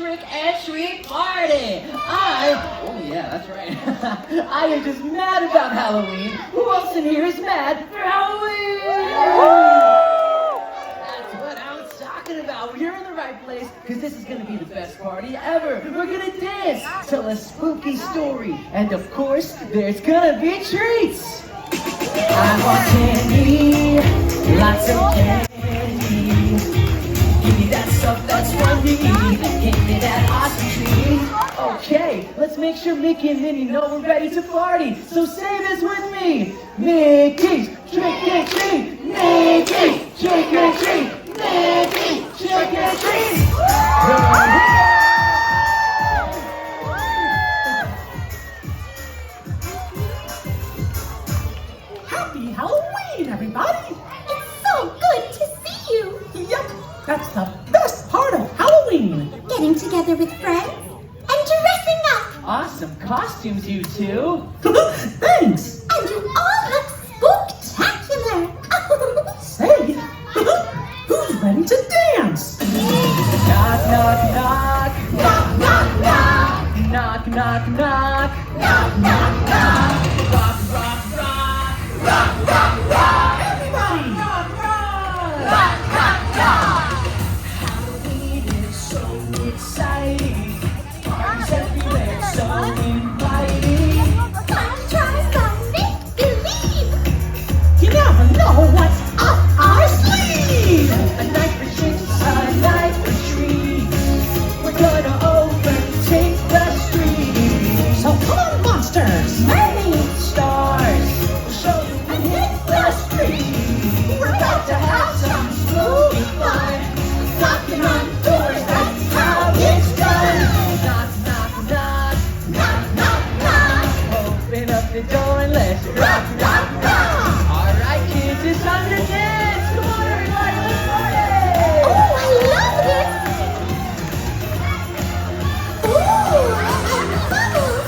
trick and treat party. Oh yeah, that's right. I am just mad about Halloween. Who else in here is mad for Halloween? That's what I was talking about. You're in the right place, because this is going to be the best party ever. We're going to dance, tell a spooky story, and of course, there's going to be treats. I want candy, lots of candy. Give me that stuff that's funny. Give me that awesome treat. Okay, let's make sure Mickey and Minnie know we're ready to party. So say this with me. Mickey's trick and treat. Mickey's trick and treat. Mickey's trick and treat. Happy Halloween, everybody! It's so good to see you! Yep, that's the best part of Halloween! Getting together with friends and dressing up! Awesome costumes, you two. Thanks! And you all look spooktacular! Say, who's ready to dance? Knock, knock, knock. Knock, knock, knock! Knock, knock, knock. Knock, knock, knock! Rock, rock, rock. Rock, rock, rock! Everybody! Rock, rock. Rock, rock, rock! Halloween is so exciting. Parties everywhere, so inviting. Come try some make-believe! You never know what's up our sleeve! A night for tricks, a night for treats. We're gonna overtake the streets. So come on, monsters! Mermaids, stars, we'll show you we hit the streets. We're about to have some spooky fun. Knocking on doors, that's how it's done. Knock, knock, knock. Knock, knock, knock! Open up the door and let's rock, rock, rock. All right, kids, it's time to dance. Come on, everybody, let's party. Oh, I love this! Ooh, I love bubbles!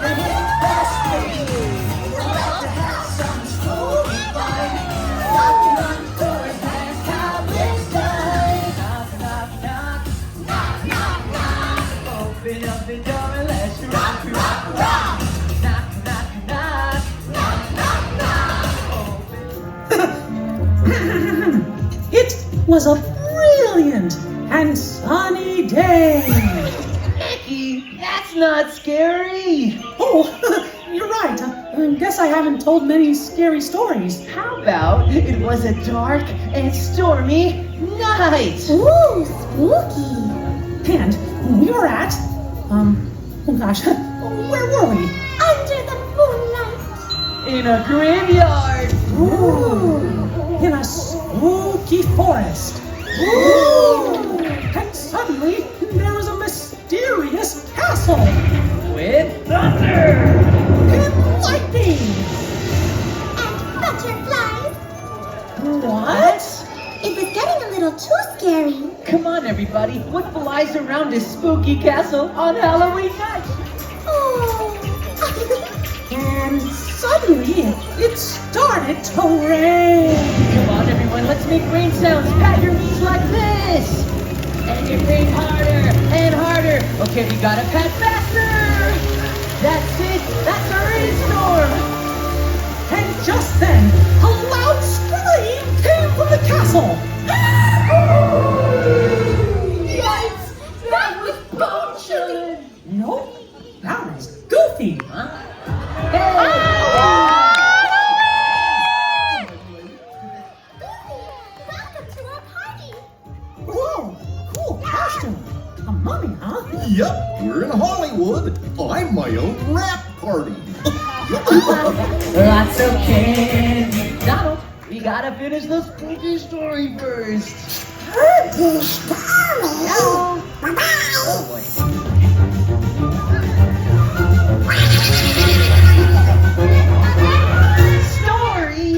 We hit the streets. We're about to have some spooky fun. Knocking on doors, that's how it's done. Knock, knock, knock. Knock, knock, knock! Open up the door and let's rock, rock, rock. Knock, knock, knock. Knock, knock, knock! It was a brilliant and sunny day! Mickey, that's not scary. Oh, you're right. I guess I haven't told many scary stories. How about it was a dark and stormy night? Ooh, spooky! And we were at, oh gosh, where were we? Under the moonlight! In a graveyard. Ooh, in a spooky forest. Ooh! And suddenly, there was a mysterious castle. With thunder. And lightning. And butterflies! What? It was getting a little too scary. Come on, everybody. What flies around this spooky castle on Halloween night? Oh! And suddenly, it started to rain. Come on, everyone. Let's make rain sounds. Pat your knees like this. And you rain harder and harder. Okay, we gotta pat faster. That's it. That's a rainstorm. And just then, a loud scream came from the castle. Yikes! That was Bone Chili! Nope, that was Goofy. Huh? Welcome to our party! Whoa, cool costume. A mummy, huh? Yep, we're in Hollywood. I'm my own rap party. Lots of candy. Donald, we gotta finish the spooky story first. Spooky story! Oh boy. Story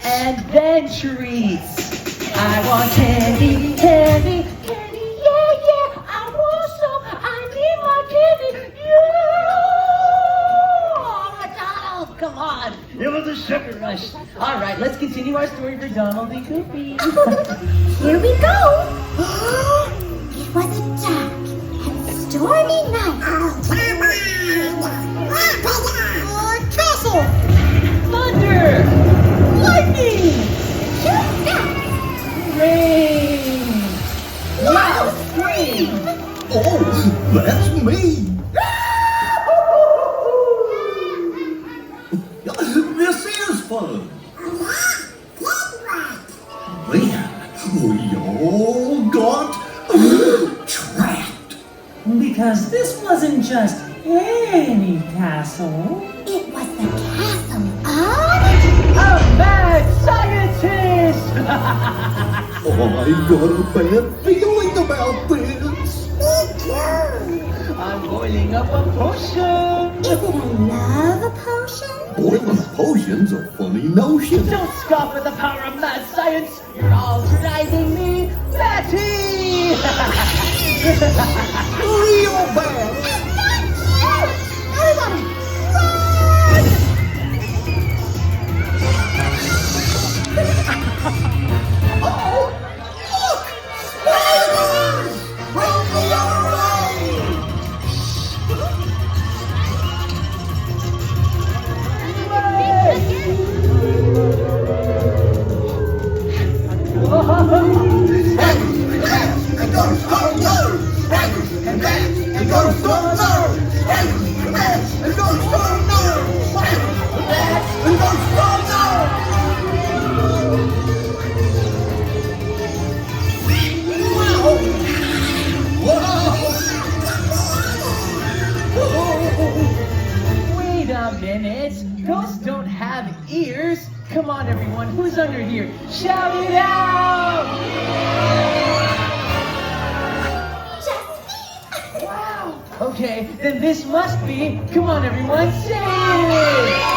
and then treats. I want candy, candy, candy, yeah, yeah. I want some. I need my candy, yeah. Oh, Donald, come on. It was a sugar rush. All right, let's continue our story for Donald and Goofy. Here we go! It was a dark and stormy night. Oh, come on! Castle! Thunder! Lightning! Shoot that! Rain! Loud scream! Oh, that's me. This is fun. Then we all got trapped. Because this wasn't just any castle. It was the castle A mad scientist! I've got a bad feeling about this. Me too. I'm boiling up a potion! Is it a love potion? Boiling potion's a funny notion. Don't scoff at the power of mad science! You're all driving me batty! Real bad. Everybody, run! Oh, look! Spiders! Run the other way! And go stronger! And go stronger! And go stronger! And go stronger! Wait a minute! Ghosts don't have ears! Come on everyone, who's under here? Shout it out! Wow! Okay, then this must be, come on everyone, say it!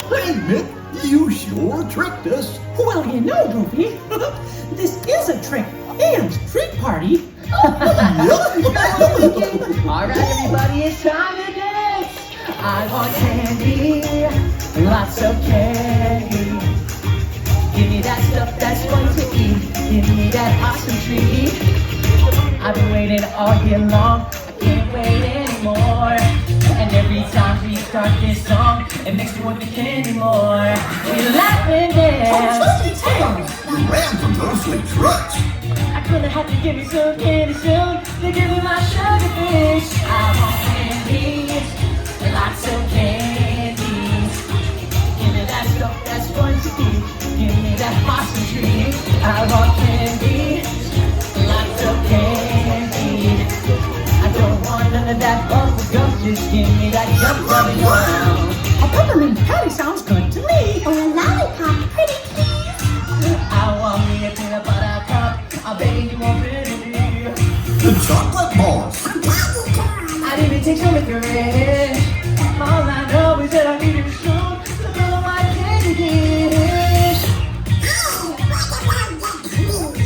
Hey, Nick, you sure tricked us. Well, you know, Goofy, this is a trick and treat party. Alright everybody, it's time to dance! I want candy, lots of candy. Give me that stuff that's fun to eat. Give me that awesome treat. I've been waiting all year long, I can't wait anymore. And every time we start this song, it makes me want the candy more. We laugh and dance. We ran from ghostly trucks. I'm gonna have to give me some candy soon. They give me my sugar fish. I want candy, lots of candy. Give me that stuff that's fun to eat. Give me that awesome treat. I want candy, lots of candy. I don't want none of that bubble gum. Just give me that gum gum gum. A peppermint patty sounds good to me. Or a lollipop, pretty please. I want me a peanut butter cup. I bet you won't believe me. The chocolate balls. I didn't take some licorice. All I know is that I need it soon to fill up my candy dish.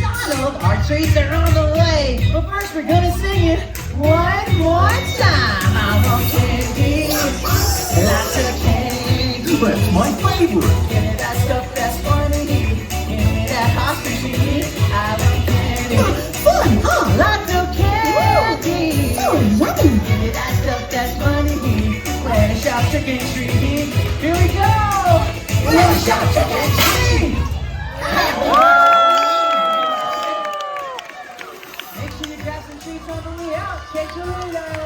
Donald, our treats are on the way. But first we're gonna sing it one more time. I want candy, lots of candy. That's my favorite. Give me that stuff that's funny. Give me that hostage. I want candy. Fun, huh? Lots of candy. So yummy. Give me that stuff that's funny. Let us shout chicken tree. Here we go. Let us shout chicken tree. Make sure you grab some treats on the way out. Catch you later.